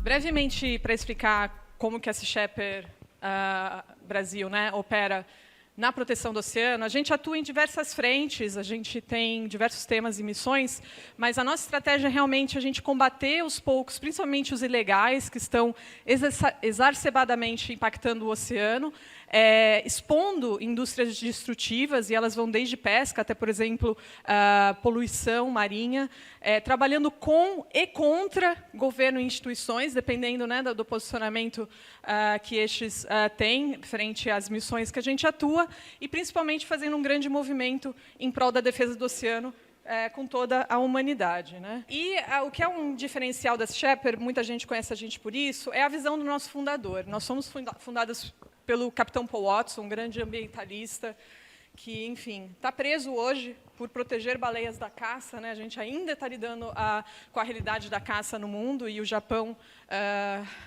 Brevemente, para explicar como que a Sea Shepherd Brasil, né, opera na proteção do oceano, a gente atua em diversas frentes, a gente tem diversos temas e missões, mas a nossa estratégia é realmente a gente combater os poucos, principalmente os ilegais, que estão exacerbadamente impactando o oceano, expondo indústrias destrutivas, e elas vão desde pesca até, por exemplo, poluição marinha, trabalhando com e contra governo e instituições, dependendo, né, do posicionamento que estes têm frente às missões que a gente atua, e principalmente fazendo um grande movimento em prol da defesa do oceano, com toda a humanidade, né? E o que é um diferencial da Sea Shepherd, muita gente conhece a gente por isso, é a visão do nosso fundador. Nós somos fundadas pelo capitão Paul Watson, um grande ambientalista, que, enfim, está preso hoje por proteger baleias da caça, né? A gente ainda está lidando com a realidade da caça no mundo, e o Japão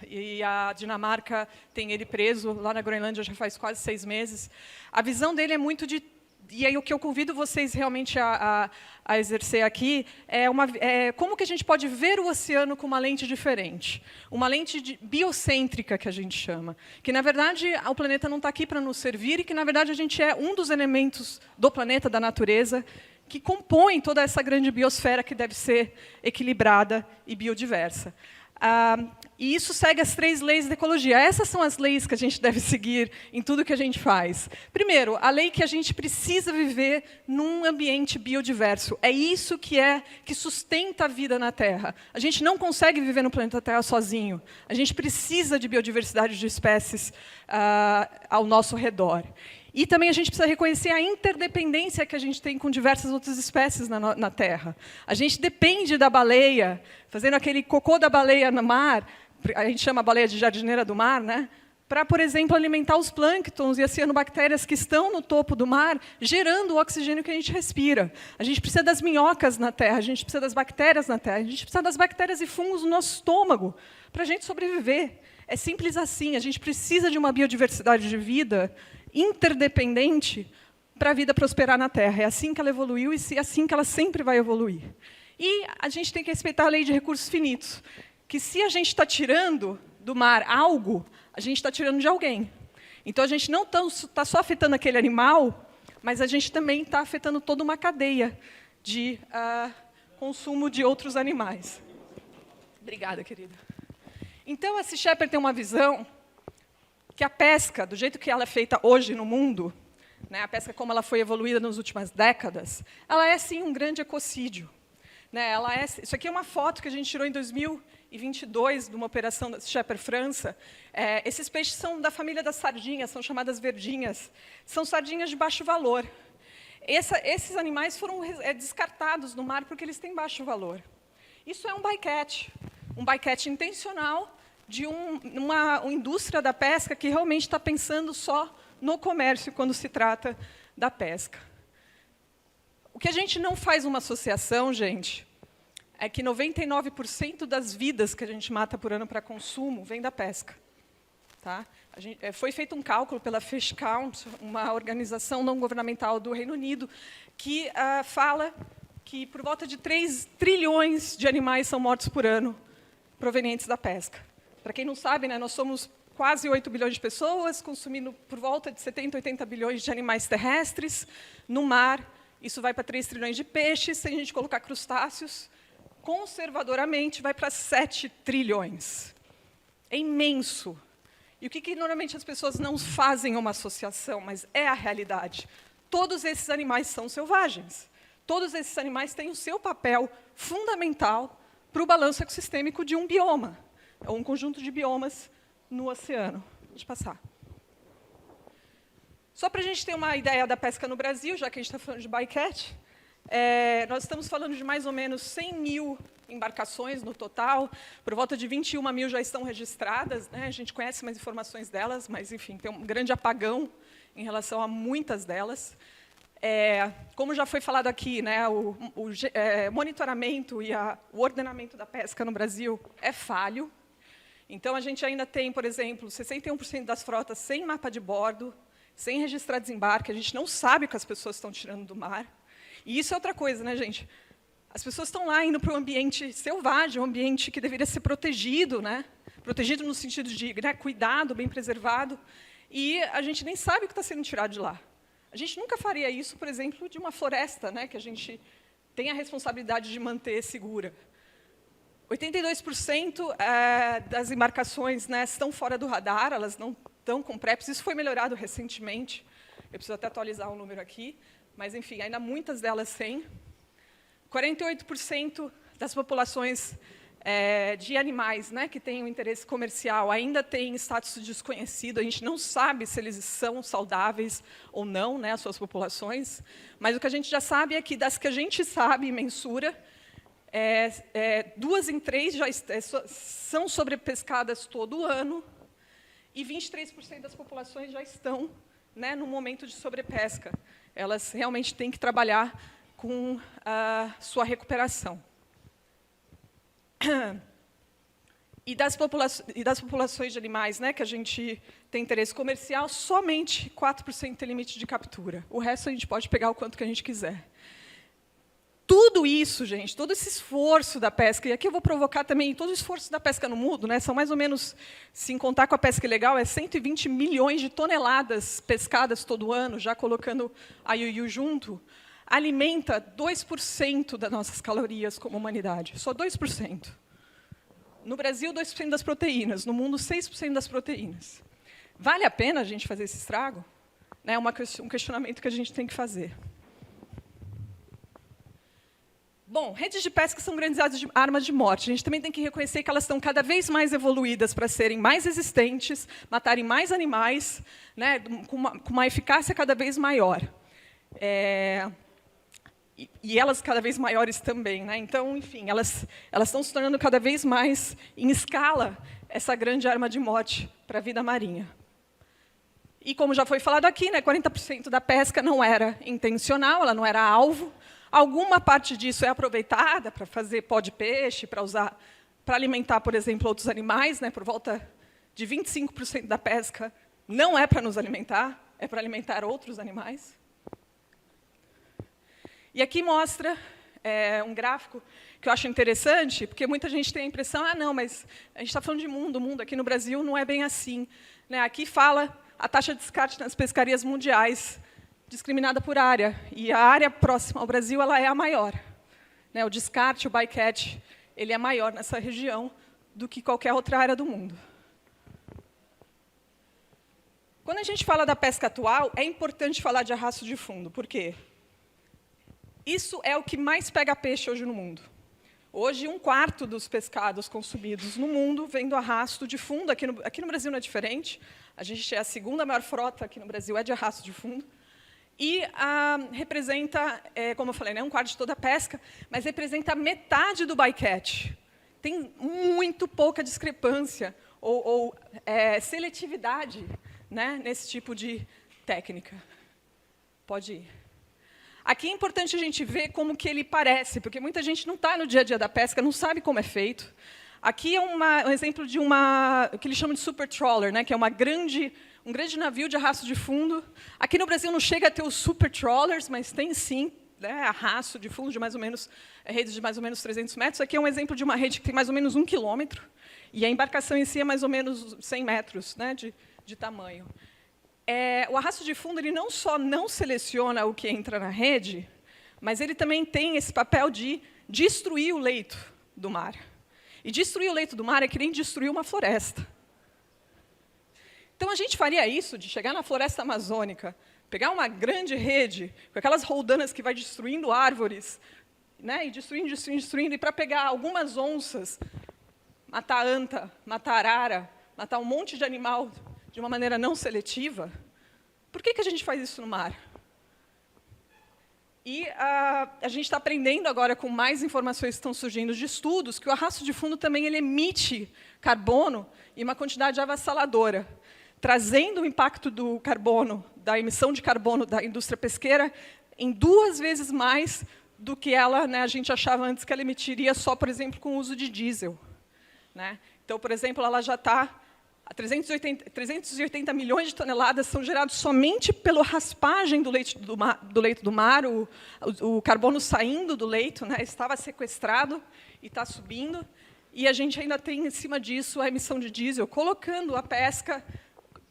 e a Dinamarca têm ele preso lá na Groenlândia já faz quase 6 meses. A visão dele é muito de... E aí o que eu convido vocês realmente a exercer aqui é como que a gente pode ver o oceano com uma lente diferente. Uma lente biocêntrica, que a gente chama. Que, na verdade, o planeta não está aqui para nos servir e que, na verdade, a gente é um dos elementos do planeta, da natureza, que compõem toda essa grande biosfera que deve ser equilibrada e biodiversa. E isso segue as 3 leis da ecologia. Essas são as leis que a gente deve seguir em tudo que a gente faz. Primeiro, a lei que a gente precisa viver num ambiente biodiverso. É isso que sustenta a vida na Terra. A gente não consegue viver no planeta Terra sozinho. A gente precisa de biodiversidade de espécies ao nosso redor. E também a gente precisa reconhecer a interdependência que a gente tem com diversas outras espécies na Terra. A gente depende da baleia, fazendo aquele cocô da baleia no mar, a gente chama a baleia de jardineira do mar, né? Para, por exemplo, alimentar os plânctons e as cianobactérias que estão no topo do mar, gerando o oxigênio que a gente respira. A gente precisa das minhocas na Terra, a gente precisa das bactérias na Terra, a gente precisa das bactérias e fungos no nosso estômago, para a gente sobreviver. É simples assim, a gente precisa de uma biodiversidade de vida interdependente para a vida prosperar na Terra. É assim que ela evoluiu e é assim que ela sempre vai evoluir. E a gente tem que respeitar a lei de recursos finitos, que se a gente está tirando do mar algo, a gente está tirando de alguém. Então, a gente não está só afetando aquele animal, mas a gente também está afetando toda uma cadeia de consumo de outros animais. Obrigada, querida. Então, a Sea Shepherd tem uma visão que a pesca, do jeito que ela é feita hoje no mundo, né, a pesca como ela foi evoluída nas últimas décadas, ela é, sim, um grande ecocídio. Né, isso aqui é uma foto que a gente tirou em 2022, de uma operação da Sea Shepherd França. Esses peixes são da família das sardinhas, são chamadas verdinhas. São sardinhas de baixo valor. Esses animais foram descartados no mar porque eles têm baixo valor. Isso é um bycatch intencional, de uma indústria da pesca que realmente está pensando só no comércio quando se trata da pesca. O que a gente não faz uma associação, gente, é que 99% das vidas que a gente mata por ano para consumo vem da pesca. Tá? Foi feito um cálculo pela Fish Council, uma organização não governamental do Reino Unido, que fala que por volta de 3 trilhões de animais são mortos por ano provenientes da pesca. Para quem não sabe, né, nós somos quase 8 bilhões de pessoas, consumindo por volta de 70, 80 bilhões de animais terrestres. No mar, isso vai para 3 trilhões de peixes. Se a gente colocar crustáceos, conservadoramente, vai para 7 trilhões. É imenso. E o que normalmente as pessoas não fazem uma associação, mas é a realidade. Todos esses animais são selvagens. Todos esses animais têm o seu papel fundamental para o balanço ecossistêmico de um bioma. É um conjunto de biomas no oceano. Deixa eu passar. Só para a gente ter uma ideia da pesca no Brasil, já que a gente está falando de bycatch, nós estamos falando de mais ou menos 100 mil embarcações no total, por volta de 21 mil já estão registradas, né? A gente conhece mais informações delas, mas, enfim, tem um grande apagão em relação a muitas delas. Como já foi falado aqui, né, o monitoramento e o ordenamento da pesca no Brasil é falho. Então, a gente ainda tem, por exemplo, 61% das frotas sem mapa de bordo, sem registrar desembarque, a gente não sabe o que as pessoas estão tirando do mar. E isso é outra coisa, né, gente? As pessoas estão lá indo para um ambiente selvagem, um ambiente que deveria ser protegido, né? protegido no sentido de, né, cuidado, bem preservado, e a gente nem sabe o que está sendo tirado de lá. A gente nunca faria isso, por exemplo, de uma floresta, né, que a gente tem a responsabilidade de manter segura. 82% das embarcações, né, estão fora do radar, elas não estão com PREPs, isso foi melhorado recentemente, eu preciso até atualizar o número aqui, mas, enfim, ainda muitas delas sem. 48% das populações de animais, né, que têm um interesse comercial ainda têm status desconhecido, a gente não sabe se eles são saudáveis ou não, né, as suas populações, mas o que a gente já sabe é que, das que a gente sabe e mensura, 2 em 3 já são sobrepescadas todo ano, e 23% das populações já estão, né, no momento de sobrepesca. Elas realmente têm que trabalhar com a sua recuperação. E das populações de animais, né, que a gente tem interesse comercial, somente 4% tem limite de captura. O resto a gente pode pegar o quanto que a gente quiser. Tudo isso, gente, todo esse esforço da pesca, e aqui eu vou provocar também todo o esforço da pesca no mundo, né, são mais ou menos, se contar com a pesca ilegal, 120 milhões de toneladas pescadas todo ano, já colocando a iuiu junto, alimenta 2% das nossas calorias como humanidade, só 2%. No Brasil, 2% das proteínas, no mundo, 6% das proteínas. Vale a pena a gente fazer esse estrago? É um questionamento que a gente tem que fazer. Bom, redes de pesca são grandes armas de morte. A gente também tem que reconhecer que elas estão cada vez mais evoluídas para serem mais resistentes, matarem mais animais, né, com uma eficácia cada vez maior. E elas cada vez maiores também, né? Então, enfim, elas estão se tornando cada vez mais, em escala, essa grande arma de morte para a vida marinha. E, como já foi falado aqui, né, 40% da pesca não era intencional, ela não era alvo. Alguma parte disso é aproveitada para fazer pó de peixe, para usar, para alimentar, por exemplo, outros animais, né, por volta de 25% da pesca não é para nos alimentar, é para alimentar outros animais. E aqui mostra um gráfico que eu acho interessante, porque muita gente tem a impressão, não, mas a gente está falando de mundo, o mundo aqui no Brasil não é bem assim. Né? Aqui fala a taxa de descarte nas pescarias mundiais, discriminada por área, e a área próxima ao Brasil ela é a maior. Né? O descarte, o bycatch, ele é maior nessa região do que qualquer outra área do mundo. Quando a gente fala da pesca atual, é importante falar de arrasto de fundo. Por quê? Isso é o que mais pega peixe hoje no mundo. Hoje, 1/4 dos pescados consumidos no mundo vem do arrasto de fundo. Aqui no Brasil não é diferente. A gente é a segunda maior frota aqui no Brasil, é de arrasto de fundo. E representa, como eu falei, né, 1/4 de toda a pesca, mas representa metade do bycatch. Tem muito pouca discrepância ou seletividade, né, nesse tipo de técnica. Pode ir. Aqui é importante a gente ver como que ele parece, porque muita gente não está no dia a dia da pesca, não sabe como é feito. Aqui é um exemplo de o que eles chamam de super trawler, né, que é um grande navio de arrasto de fundo. Aqui no Brasil não chega a ter os super trawlers, mas tem sim, né, arrasto de fundo de mais ou menos, redes de mais ou menos 300 metros. Aqui é um exemplo de uma rede que tem mais ou menos 1 quilômetro, e a embarcação em si é mais ou menos 100 metros, né, de tamanho. O arrasto de fundo ele não só não seleciona o que entra na rede, mas ele também tem esse papel de destruir o leito do mar. E destruir o leito do mar é que nem destruir uma floresta. Então, a gente faria isso, de chegar na floresta amazônica, pegar uma grande rede, com aquelas roldanas que vai destruindo árvores, né, e destruindo, e para pegar algumas onças, matar anta, matar arara, matar um monte de animal de uma maneira não seletiva, por que a gente faz isso no mar? E a gente está aprendendo agora, com mais informações que estão surgindo de estudos, que o arrasto de fundo também ele emite carbono em uma quantidade avassaladora, trazendo o impacto do carbono, da emissão de carbono da indústria pesqueira, em 2 vezes mais do que ela, né, a gente achava antes que ela emitiria só, por exemplo, com o uso de diesel. Né? Então, por exemplo, ela já está... 380 milhões de toneladas são gerados somente pela raspagem do leito do mar, o carbono saindo do leito, né, estava sequestrado e está subindo. e a gente ainda tem, em cima disso, a emissão de diesel, colocando a pesca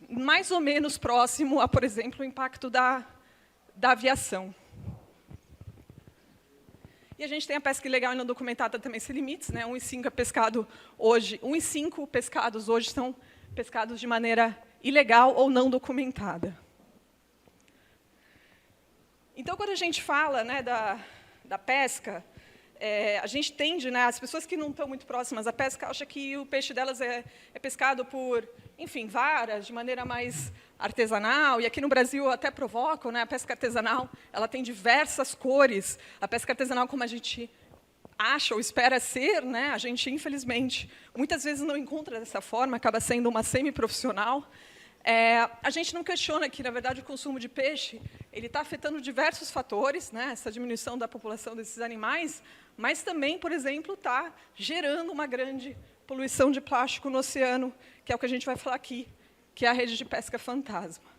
mais ou menos próximo a, por exemplo, o impacto da aviação. E a gente tem a pesca ilegal e não documentada também sem limites, né? 1 em 5 é pescado hoje, 1 em 5 pescados hoje são pescados de maneira ilegal ou não documentada. Então, quando a gente fala, né, da pesca, a gente tende, né, as pessoas que não estão muito próximas à pesca acham que o peixe delas é pescado por, enfim, varas, de maneira mais artesanal, e aqui no Brasil até provocam, né, a pesca artesanal, ela tem diversas cores. A pesca artesanal, como a gente acha ou espera ser, né, a gente, infelizmente, muitas vezes não encontra dessa forma, acaba sendo uma semi-profissional. A gente não questiona que, na verdade, o consumo de peixe ele está afetando diversos fatores, né, essa diminuição da população desses animais, mas também, por exemplo, está gerando uma grande poluição de plástico no oceano, que é o que a gente vai falar aqui, que é a rede de pesca fantasma.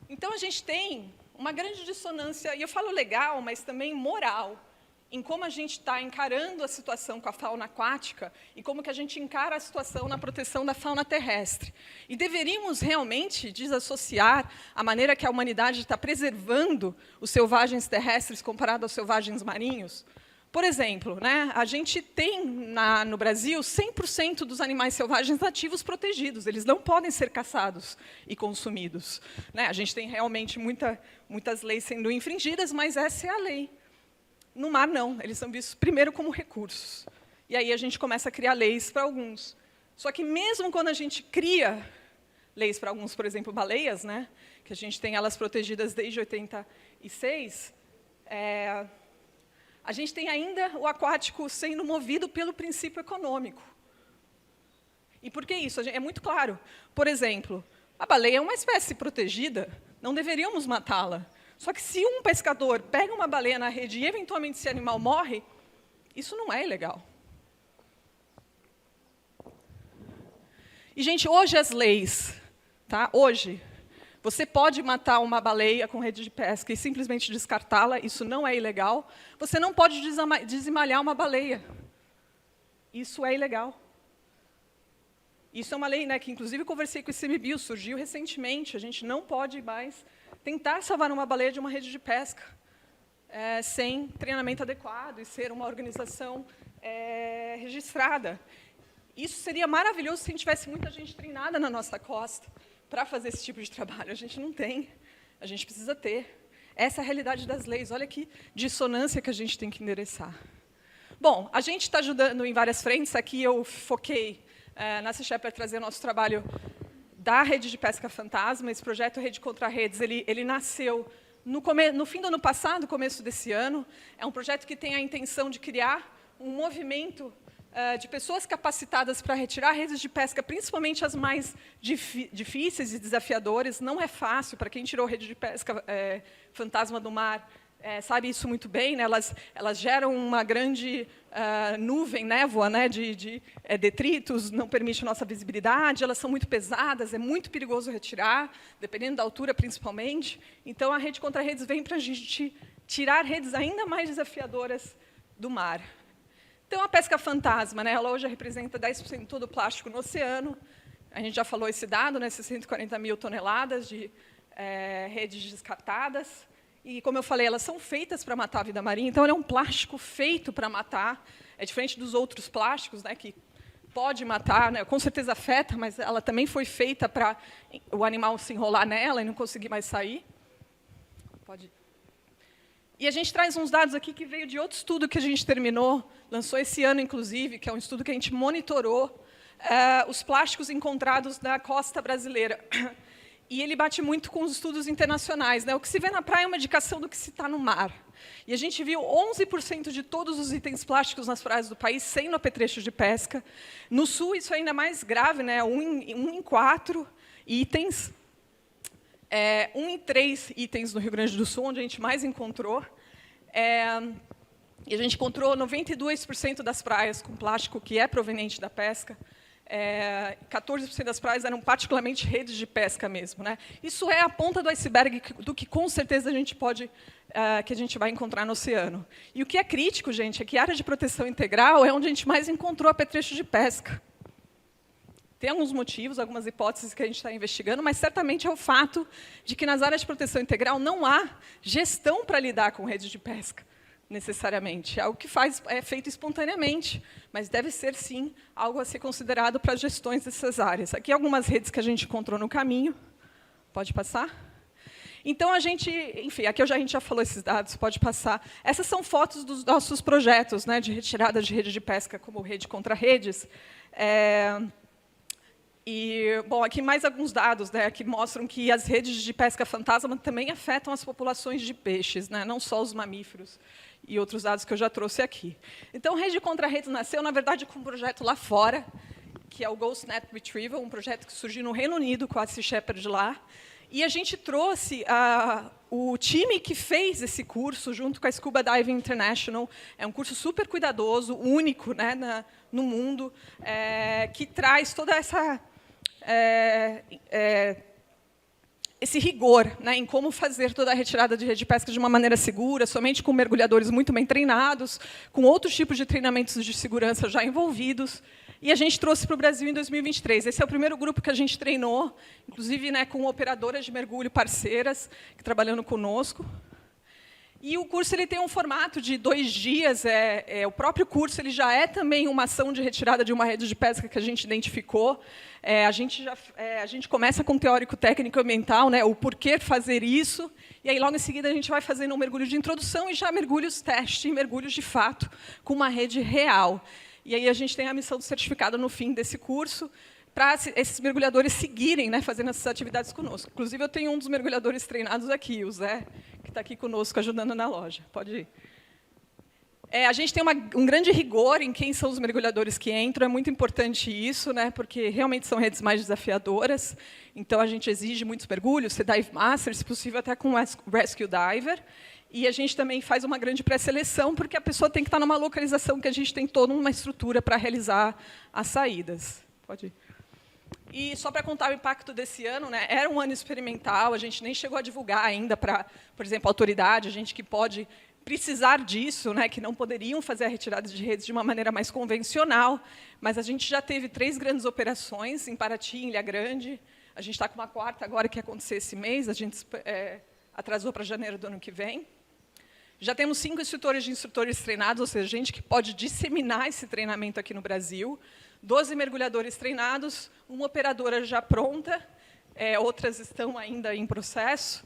Então, a gente tem uma grande dissonância, e eu falo legal, mas também moral, em como a gente está encarando a situação com a fauna aquática e como que a gente encara a situação na proteção da fauna terrestre. E deveríamos realmente desassociar a maneira que a humanidade está preservando os selvagens terrestres comparado aos selvagens marinhos. Por exemplo, né, a gente tem no Brasil 100% dos animais selvagens nativos protegidos. Eles não podem ser caçados e consumidos, né? A gente tem realmente muitas leis sendo infringidas, mas essa é a lei. No mar, não. Eles são vistos primeiro como recursos. E aí a gente começa a criar leis para alguns. Só que mesmo quando a gente cria leis para alguns, por exemplo, baleias, né, que a gente tem elas protegidas desde 86, a gente tem ainda o aquático sendo movido pelo princípio econômico. E por que isso? É muito claro. Por exemplo, a baleia é uma espécie protegida, não deveríamos matá-la. Só que se um pescador pega uma baleia na rede e, eventualmente, esse animal morre, isso não é ilegal. E, gente, hoje as leis, tá? Hoje, você pode matar uma baleia com rede de pesca e simplesmente descartá-la, isso não é ilegal. Você não pode desemalhar uma baleia. Isso é ilegal. Isso é uma lei, né, que, inclusive, eu conversei com o ICMBio, surgiu recentemente. A gente não pode mais tentar salvar uma baleia de uma rede de pesca sem treinamento adequado e ser uma organização registrada. Isso seria maravilhoso se a gente tivesse muita gente treinada na nossa costa para fazer esse tipo de trabalho. A gente não tem, a gente precisa ter. Essa é a realidade das leis. Olha que dissonância que a gente tem que endereçar. Bom, a gente está ajudando em várias frentes. Aqui eu foquei na Sea Shepherd para trazer nosso trabalho da rede de pesca fantasma. Esse projeto Rede contra Redes, ele nasceu no fim do ano passado, começo desse ano. É um projeto que tem a intenção de criar um movimento de pessoas capacitadas para retirar redes de pesca, principalmente as mais difíceis e desafiadoras. Não é fácil, para quem tirou rede de pesca fantasma do mar, sabe isso muito bem, né? Elas geram uma grande nuvem, névoa, né, de detritos, não permite a nossa visibilidade, elas são muito pesadas, é muito perigoso retirar, dependendo da altura, principalmente. Então, a Rede contra Redes vem para a gente tirar redes ainda mais desafiadoras do mar. Então, a pesca fantasma, né, ela hoje representa 10% de todo o plástico no oceano. A gente já falou esse dado, né, 640 mil toneladas de redes descartadas. E, como eu falei, elas são feitas para matar a vida marinha, então, ele é um plástico feito para matar. É diferente dos outros plásticos, né, que pode matar, né, com certeza afeta, mas ela também foi feita para o animal se enrolar nela e não conseguir mais sair. Pode. E a gente traz uns dados aqui que veio de outro estudo que a gente terminou, lançou esse ano, inclusive, que é um estudo que a gente monitorou os plásticos encontrados na costa brasileira. E ele bate muito com os estudos internacionais, né? O que se vê na praia é uma indicação do que se está no mar. E a gente viu 11% de todos os itens plásticos nas praias do país sendo apetrechos de pesca. No sul, isso é ainda mais grave, né? 1 em 4 itens. 1 em 3 itens no Rio Grande do Sul, onde a gente mais encontrou. E a gente encontrou 92% das praias com plástico que é proveniente da pesca. 14% das praias eram particularmente redes de pesca mesmo, né? Isso é a ponta do iceberg do que, com certeza, que a gente vai encontrar no oceano. E o que é crítico, gente, é que a área de proteção integral é onde a gente mais encontrou apetrechos de pesca. Tem alguns motivos, algumas hipóteses que a gente está investigando, mas certamente é o fato de que nas áreas de proteção integral não há gestão para lidar com redes de pesca, necessariamente. É algo que é feito espontaneamente, mas deve ser, sim, algo a ser considerado para as gestões dessas áreas. Aqui algumas redes que a gente encontrou no caminho. Pode passar? Então, enfim, aqui a gente já falou esses dados, pode passar. Essas são fotos dos nossos projetos, né, de retirada de rede de pesca, como rede contra redes. Bom, aqui mais alguns dados, né, que mostram que as redes de pesca fantasma também afetam as populações de peixes, né, não só os mamíferos, e outros dados que eu já trouxe aqui. Então, Rede contra Redes nasceu, na verdade, com um projeto lá fora, que é o Ghost Net Retrieval, um projeto que surgiu no Reino Unido com a Sea Shepherd lá, e a gente trouxe o time que fez esse curso, junto com a Scuba Diving International. É um curso super cuidadoso, único, né, no mundo, que traz toda esse rigor, né, em como fazer toda a retirada de rede de pesca de uma maneira segura, somente com mergulhadores muito bem treinados, com outros tipos de treinamentos de segurança já envolvidos. E a gente trouxe para o Brasil em 2023. Esse é o primeiro grupo que a gente treinou, inclusive, né, com operadoras de mergulho parceiras, que trabalhando conosco. E o curso ele tem um formato de 2 dias. O próprio curso ele já é também uma ação de retirada de uma rede de pesca que a gente identificou. A gente começa com teórico técnico ambiental, né, o porquê fazer isso, e aí logo em seguida a gente vai fazendo um mergulho de introdução e já mergulhos teste, mergulhos de fato, com uma rede real. E aí a gente tem a missão do certificado no fim desse curso, para esses mergulhadores seguirem, né, fazendo essas atividades conosco. Inclusive, eu tenho um dos mergulhadores treinados aqui, o Zé, que está aqui conosco, ajudando na loja. Pode ir. A gente tem um grande rigor em quem são os mergulhadores que entram. É muito importante isso, né, porque realmente são redes mais desafiadoras. Então, a gente exige muitos mergulhos, Sea Dive Master, se possível, até com Rescue Diver. E a gente também faz uma grande pré-seleção, porque a pessoa tem que estar numa localização que a gente tem toda uma estrutura para realizar as saídas. Pode ir. E só para contar o impacto desse ano, né, era um ano experimental, a gente nem chegou a divulgar ainda para, por exemplo, a autoridade, a gente que pode precisar disso, né, que não poderiam fazer a retirada de redes de uma maneira mais convencional, mas a gente já teve 3 grandes operações, em Paraty, em Ilha Grande, a gente está com uma 4ª agora que ia acontecer esse mês, a gente atrasou para janeiro do ano que vem. Já temos 5 instrutores de instrutores treinados, ou seja, gente que pode disseminar esse treinamento aqui no Brasil, 12 mergulhadores treinados, uma operadora já pronta, outras estão ainda em processo.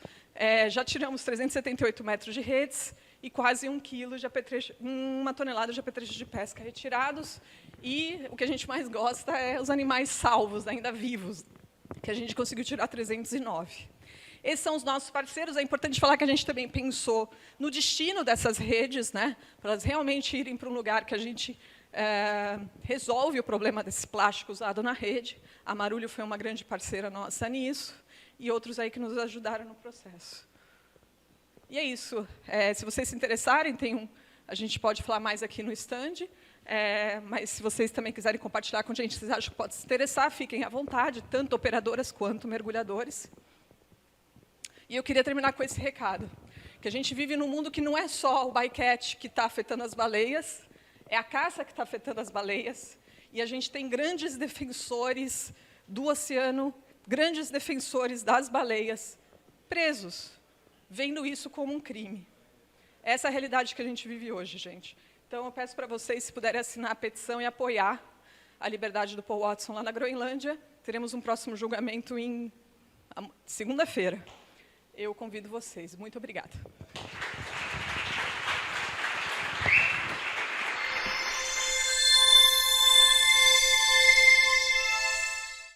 Já tiramos 378 metros de redes e quase 1 quilo de apetrecho, 1 tonelada de apetrechos de pesca retirados. E o que a gente mais gosta é os animais salvos, ainda vivos, que a gente conseguiu tirar 309. Esses são os nossos parceiros. É importante falar que a gente também pensou no destino dessas redes, né, para elas realmente irem para um lugar que a gente resolve o problema desse plástico usado na rede. A Marulho foi uma grande parceira nossa nisso, e outros aí que nos ajudaram no processo. E é isso. Se vocês se interessarem, a gente pode falar mais aqui no stand, mas se vocês também quiserem compartilhar com a gente, vocês acham que pode se interessar, fiquem à vontade, tanto operadoras quanto mergulhadores. E eu queria terminar com esse recado, que a gente vive num mundo que não é só o bycatch que está afetando as baleias, é a caça que está afetando as baleias, e a gente tem grandes defensores do oceano, grandes defensores das baleias, presos, vendo isso como um crime. Essa é a realidade que a gente vive hoje, gente. Então, eu peço para vocês, se puderem assinar a petição e apoiar a liberdade do Paul Watson lá na Groenlândia. Teremos um próximo julgamento em segunda-feira. Eu convido vocês. Muito obrigada.